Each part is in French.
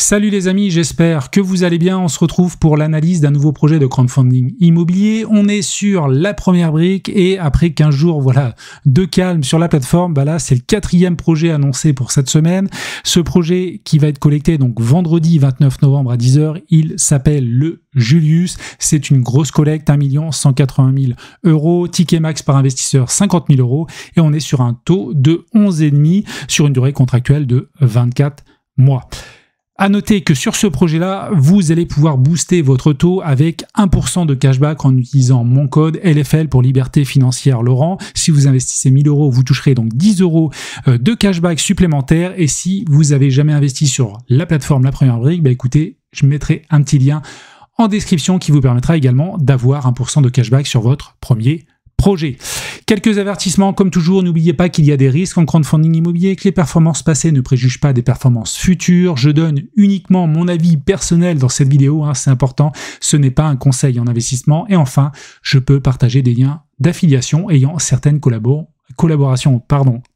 Salut les amis, j'espère que vous allez bien. On se retrouve pour l'analyse d'un nouveau projet de crowdfunding immobilier. On est sur la première brique et après 15 jours de calme sur la plateforme, là c'est le 4e projet annoncé pour cette semaine. Ce projet qui va être collecté donc vendredi 29 novembre à 10h, il s'appelle le Julius. C'est une grosse collecte, 1 180 000 €, ticket max par investisseur 50 000 € et on est sur un taux de 11,5 sur une durée contractuelle de 24 mois. À noter que sur ce projet-là, vous allez pouvoir booster votre taux avec 1% de cashback en utilisant mon code LFL pour Liberté Financière Laurent. Si vous investissez 1 000 €, vous toucherez donc 10 € de cashback supplémentaire. Et si vous avez jamais investi sur la plateforme La Première Brique, écoutez, je mettrai un petit lien en description qui vous permettra également d'avoir 1% de cashback sur votre premier projet. Quelques avertissements, comme toujours, n'oubliez pas qu'il y a des risques en crowdfunding immobilier, que les performances passées ne préjugent pas des performances futures. Je donne uniquement mon avis personnel dans cette vidéo, c'est important, ce n'est pas un conseil en investissement. Et enfin, je peux partager des liens d'affiliation ayant certaines collaborations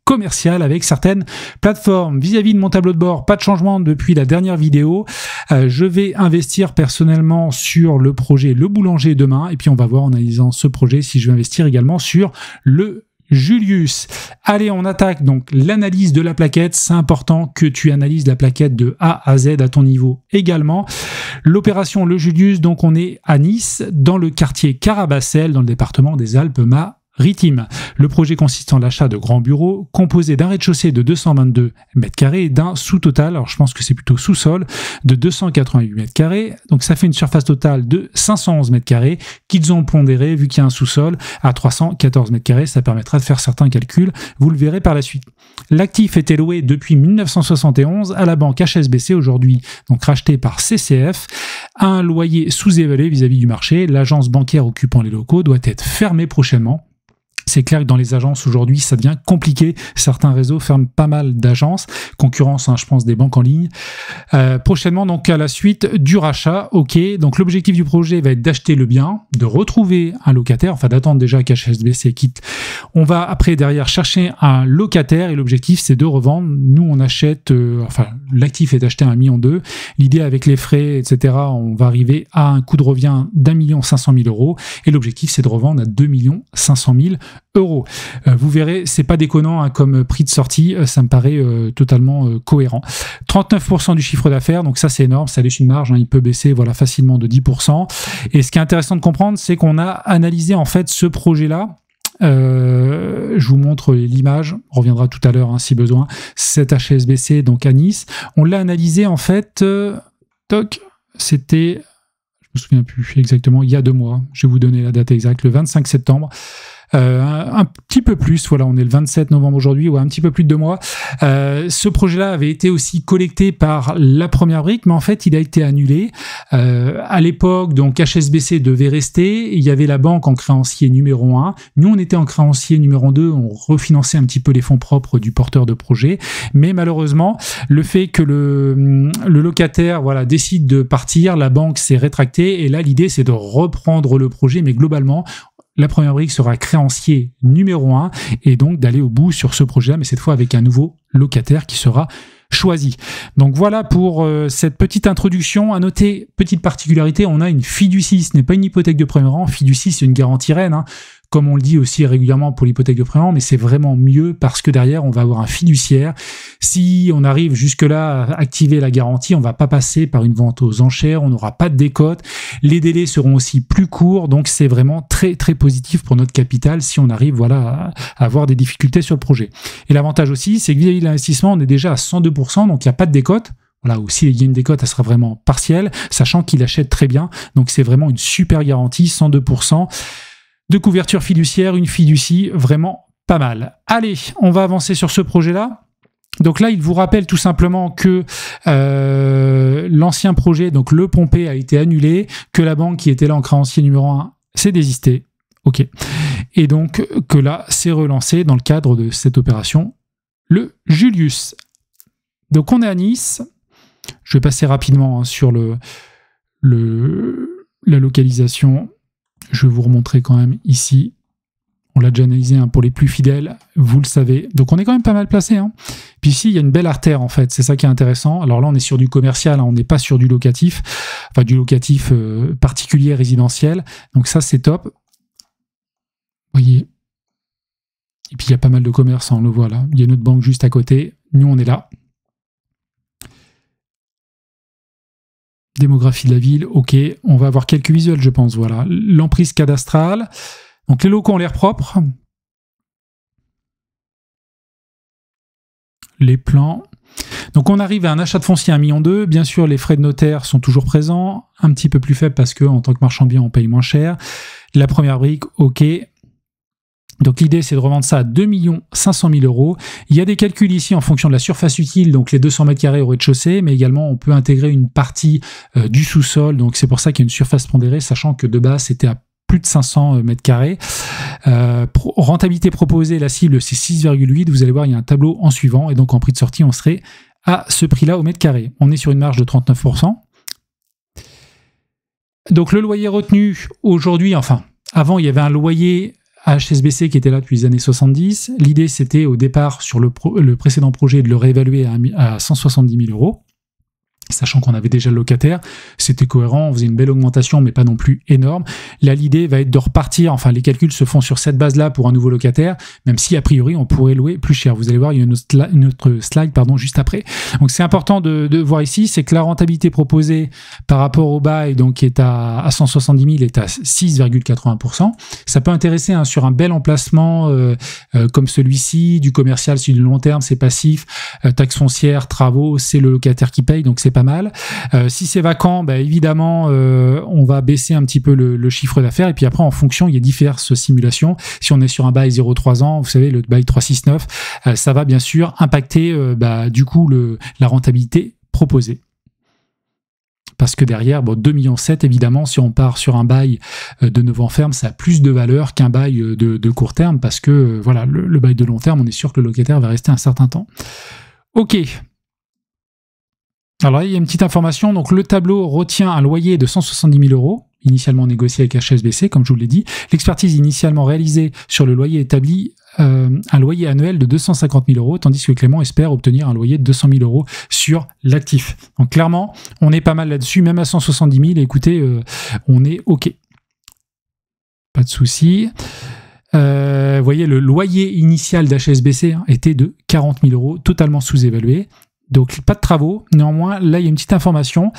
commerciales avec certaines plateformes. Vis-à-vis de mon tableau de bord, pas de changement depuis la dernière vidéo. Je vais investir personnellement sur le projet Le Boulanger demain et puis on va voir en analysant ce projet si je vais investir également sur le Julius. Allez, on attaque donc l'analyse de la plaquette. C'est important que tu analyses la plaquette de A à Z à ton niveau également. L'opération Le Julius, donc on est à Nice, dans le quartier Carabassel, dans le département des Alpes-Maritimes. Le projet consiste en l'achat de grands bureaux composés d'un rez-de-chaussée de 222 m² et d'un sous-total, alors je pense que c'est plutôt sous-sol, de 288 m². Donc ça fait une surface totale de 511 m² qu'ils ont pondéré, vu qu'il y a un sous-sol, à 314 m². Ça permettra de faire certains calculs, vous le verrez par la suite. L'actif était loué depuis 1971 à la banque HSBC, aujourd'hui donc racheté par CCF, à un loyer sous-évalué vis-à-vis du marché. L'agence bancaire occupant les locaux doit être fermée prochainement. C'est clair que dans les agences aujourd'hui, ça devient compliqué. Certains réseaux ferment pas mal d'agences. Concurrence, je pense, des banques en ligne. Prochainement, donc à la suite du rachat, donc l'objectif du projet va être d'acheter le bien, de retrouver un locataire, d'attendre déjà qu'HSBC quitte. On va après, derrière, chercher un locataire et l'objectif, c'est de revendre. Nous, on achète, l'actif est acheté à 1,2 million. L'idée, avec les frais, etc., on va arriver à un coût de revient d'1 500 000 € et l'objectif, c'est de revendre à 2 500 000 €. Vous verrez, c'est pas déconnant comme prix de sortie, ça me paraît totalement cohérent. 39% du chiffre d'affaires, donc ça c'est énorme, ça laisse une marge, il peut baisser facilement de 10%. Et ce qui est intéressant de comprendre, c'est qu'on a analysé en fait ce projet-là. Je vous montre l'image, on reviendra tout à l'heure si besoin. Cet HSBC donc à Nice, on l'a analysé en fait. C'était, je me souviens plus exactement, il y a 2 mois. Je vais vous donner la date exacte, le 25 septembre. Un petit peu plus, on est le 27 novembre aujourd'hui, un petit peu plus de 2 mois. Ce projet-là avait été aussi collecté par La Première Brique, mais en fait, il a été annulé. À l'époque, donc HSBC devait rester. Il y avait la banque en créancier numéro 1. Nous, on était en créancier numéro 2. On refinançait un petit peu les fonds propres du porteur de projet. Mais malheureusement, le fait que le locataire décide de partir, la banque s'est rétractée. Et là, l'idée, c'est de reprendre le projet, mais globalement, La Première Brique sera créancier numéro 1 et donc d'aller au bout sur ce projet-là, mais cette fois avec un nouveau locataire qui sera choisi. Donc voilà pour cette petite introduction. À noter, petite particularité, on a une fiducie, ce n'est pas une hypothèque de premier rang. Fiducie, c'est une garantie reine, comme on le dit aussi régulièrement pour l'hypothèque de premier rang, mais c'est vraiment mieux parce que derrière, on va avoir un fiduciaire. Si on arrive jusque-là à activer la garantie, on ne va pas passer par une vente aux enchères, on n'aura pas de décote, les délais seront aussi plus courts, donc c'est vraiment très très positif pour notre capital si on arrive à avoir des difficultés sur le projet. Et l'avantage aussi, c'est que vis-à-vis de l'investissement, on est déjà à 102%, donc il n'y a pas de décote. Ou s'il y a une décote, elle sera vraiment partielle, sachant qu'il achète très bien, donc c'est vraiment une super garantie, 102%. De couverture fiduciaire, une fiducie, vraiment pas mal. Allez, on va avancer sur ce projet-là. Donc là, il vous rappelle tout simplement que l'ancien projet, donc le Pompée, a été annulé, que la banque qui était là en créancier numéro 1 s'est désistée. Et donc que là, c'est relancé dans le cadre de cette opération, le Julius. Donc on est à Nice. Je vais passer rapidement sur la localisation. Je vais vous remontrer quand même ici. On l'a déjà analysé, hein, pour les plus fidèles, vous le savez. Donc on est quand même pas mal placé, hein. Puis ici, il y a une belle artère en fait, c'est ça qui est intéressant. Alors là, on est sur du commercial, hein, on n'est pas sur du locatif, enfin du locatif particulier résidentiel. Donc ça, c'est top. Vous voyez. Et puis il y a pas mal de commerces, on le voit là. Il y a une autre banque juste à côté. Nous, on est là. Démographie de la ville, ok. On va avoir quelques visuels, je pense. Voilà. L'emprise cadastrale. Donc les locaux ont l'air propres. Les plans. Donc on arrive à un achat de foncier à 1,2 million. Bien sûr, les frais de notaire sont toujours présents. Un petit peu plus faibles parce qu'en tant que marchand bien, on paye moins cher. La première brique, ok. Donc l'idée, c'est de revendre ça à 2 500 000 €. Il y a des calculs ici en fonction de la surface utile, donc les 200 mètres carrés au rez-de-chaussée, mais également on peut intégrer une partie du sous-sol. Donc c'est pour ça qu'il y a une surface pondérée, sachant que de base, c'était à plus de 500 mètres carrés. Rentabilité proposée, la cible, c'est 6,8. Vous allez voir, il y a un tableau en suivant. Et donc, en prix de sortie, on serait à ce prix-là au mètre carré. On est sur une marge de 39%. Donc, le loyer retenu aujourd'hui, enfin, avant, il y avait un loyer HSBC qui était là depuis les années 70. L'idée, c'était au départ, sur le précédent projet, de le réévaluer à 170 000 €. Sachant qu'on avait déjà le locataire, c'était cohérent, on faisait une belle augmentation, mais pas non plus énorme. Là, l'idée va être de repartir, enfin les calculs se font sur cette base-là pour un nouveau locataire, même si a priori on pourrait louer plus cher. Vous allez voir, il y a une autre slide juste après. Donc c'est important de voir ici, c'est que la rentabilité proposée par rapport au bail, donc qui est à 170 000, est à 6,80%. Ça peut intéresser, hein, sur un bel emplacement comme celui-ci, du commercial, c'est du long terme, c'est passif, taxe foncière, travaux, c'est le locataire qui paye, donc c'est pas mal. Si c'est vacant, bah, évidemment, on va baisser un petit peu le chiffre d'affaires. Et puis après, en fonction, il y a diverses simulations. Si on est sur un bail 0,3 ans, vous savez, le bail 369, ça va bien sûr impacter du coup la rentabilité proposée. Parce que derrière, 2,7 millions, évidemment, si on part sur un bail de 9 ans ferme, ça a plus de valeur qu'un bail de court terme, parce que voilà, le bail de long terme, on est sûr que le locataire va rester un certain temps. Ok. Alors là, il y a une petite information. Donc le tableau retient un loyer de 170 000 €, initialement négocié avec HSBC, comme je vous l'ai dit. L'expertise initialement réalisée sur le loyer établit un loyer annuel de 250 000 €, tandis que Clément espère obtenir un loyer de 200 000 € sur l'actif. Donc clairement, on est pas mal là-dessus, même à 170 000. Écoutez, on est OK. Pas de souci. Vous voyez, le loyer initial d'HSBC était de 40 000 €, totalement sous-évalué. Donc, pas de travaux. Néanmoins, là, il y a une petite information.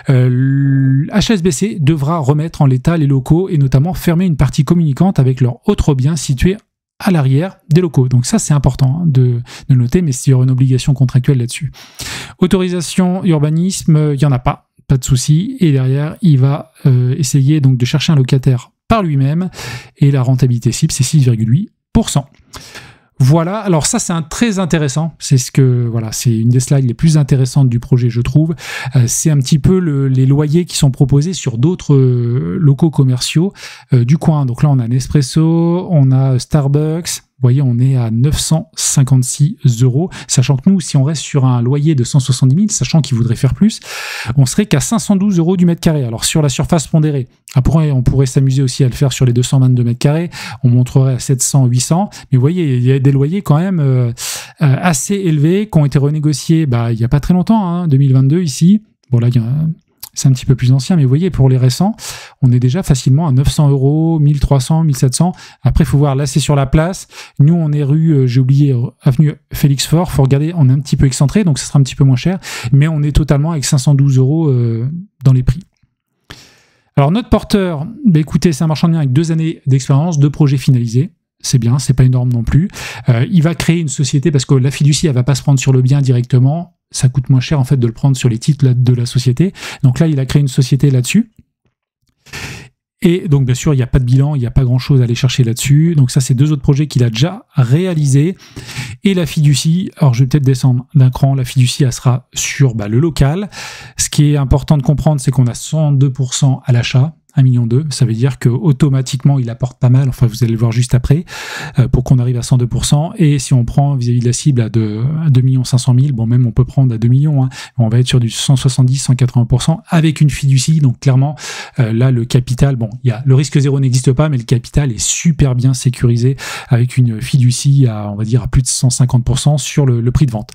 HSBC devra remettre en l'état les locaux et notamment fermer une partie communicante avec leurs autres biens situés à l'arrière des locaux. Donc ça, c'est important, hein, de noter, mais il y aura une obligation contractuelle là-dessus. Autorisation, urbanisme, il n'y en a pas de souci. Et derrière, il va essayer donc de chercher un locataire par lui-même. Et la rentabilité cible, c'est 6,8%. Voilà, alors ça c'est très intéressant, c'est une des slides les plus intéressantes du projet, je trouve. C'est un petit peu les loyers qui sont proposés sur d'autres locaux commerciaux du coin. Donc là on a Nespresso, on a Starbucks. Vous voyez, on est à 956 €, sachant que nous, si on reste sur un loyer de 170 000, sachant qu'il voudrait faire plus, on serait qu'à 512 € du mètre carré. Alors sur la surface pondérée, après on pourrait s'amuser aussi à le faire sur les 222 mètres carrés, on monterait à 700, 800, mais vous voyez, il y a des loyers quand même assez élevés qui ont été renégociés il n'y a pas très longtemps, hein, 2022 ici. Bon là, c'est un petit peu plus ancien, mais vous voyez, pour les récents, on est déjà facilement à 900 €, 1300, 1700. Après, il faut voir, là, c'est sur la place. Nous, on est avenue Félix Faure. Faut regarder, on est un petit peu excentré, donc ça sera un petit peu moins cher. Mais on est totalement avec 512 € dans les prix. Alors, notre porteur, écoutez, c'est un marchand de biens avec 2 années d'expérience, 2 projets finalisés. C'est bien, c'est pas énorme non plus. Il va créer une société parce que la fiducie, elle va pas se prendre sur le bien directement. Ça coûte moins cher en fait de le prendre sur les titres de la société. Donc là, il a créé une société là-dessus. Et donc bien sûr, il n'y a pas de bilan, il n'y a pas grand-chose à aller chercher là-dessus. Donc ça, c'est 2 autres projets qu'il a déjà réalisés. Et la fiducie, alors je vais peut-être descendre d'un cran, la fiducie, elle sera sur le local. Ce qui est important de comprendre, c'est qu'on a 102% à l'achat. 1,2 million. Ça veut dire que automatiquement il apporte pas mal, enfin vous allez le voir juste après, pour qu'on arrive à 102%. Et si on prend vis-à-vis de la cible à 2 500 000, bon même on peut prendre à 2 millions, hein, on va être sur du 170-180% avec une fiducie. Donc clairement là le capital, bon il y a le risque zéro n'existe pas, mais le capital est super bien sécurisé avec une fiducie à, on va dire, à plus de 150% sur le prix de vente.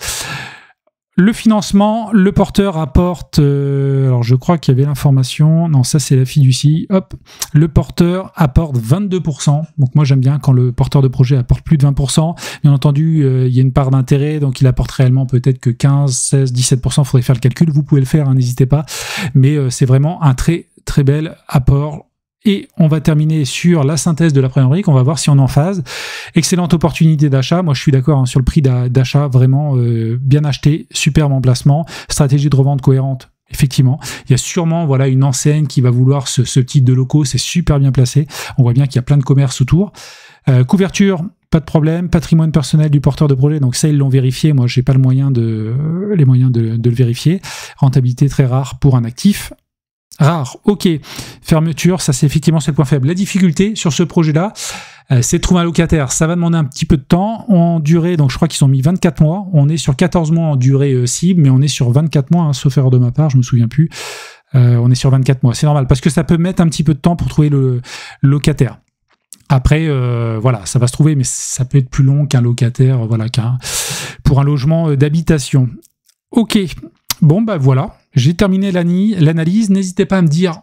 Le financement, le porteur apporte, alors je crois qu'il y avait l'information, non ça c'est la fiducie, hop, le porteur apporte 22%, donc moi j'aime bien quand le porteur de projet apporte plus de 20%, bien entendu il y a une part d'intérêt, donc il apporte réellement peut-être que 15, 16, 17%, il faudrait faire le calcul, vous pouvez le faire, hein, n'hésitez pas, mais c'est vraiment un très très bel apport. Et on va terminer sur la synthèse de la première brique, on va voir si on est en phase. Excellente opportunité d'achat, moi je suis d'accord hein, sur le prix d'achat, vraiment bien acheté, superbe emplacement, stratégie de revente cohérente. Effectivement, il y a sûrement voilà une enseigne qui va vouloir ce type de locaux, c'est super bien placé, on voit bien qu'il y a plein de commerces autour. Couverture, pas de problème, patrimoine personnel du porteur de projet, donc ça ils l'ont vérifié, moi j'ai pas les moyens de le vérifier. Rentabilité très rare pour un actif. Rare, ok. Fermeture, ça c'est effectivement le point faible. La difficulté sur ce projet-là, c'est de trouver un locataire. Ça va demander un petit peu de temps. En durée, donc je crois qu'ils ont mis 24 mois. On est sur 14 mois en durée cible, mais on est sur 24 mois, hein, sauf erreur de ma part, je me souviens plus. On est sur 24 mois. C'est normal, parce que ça peut mettre un petit peu de temps pour trouver le locataire. Après, voilà, ça va se trouver, mais ça peut être plus long qu'un locataire, voilà, pour un logement d'habitation. Ok. Bon, bah voilà, j'ai terminé l'analyse. N'hésitez pas à me dire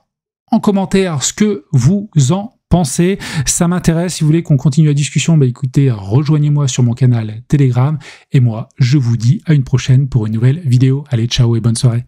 en commentaire ce que vous en pensez. Ça m'intéresse. Si vous voulez qu'on continue la discussion, bah écoutez, rejoignez-moi sur mon canal Telegram. Et moi, je vous dis à une prochaine pour une nouvelle vidéo. Allez, ciao et bonne soirée.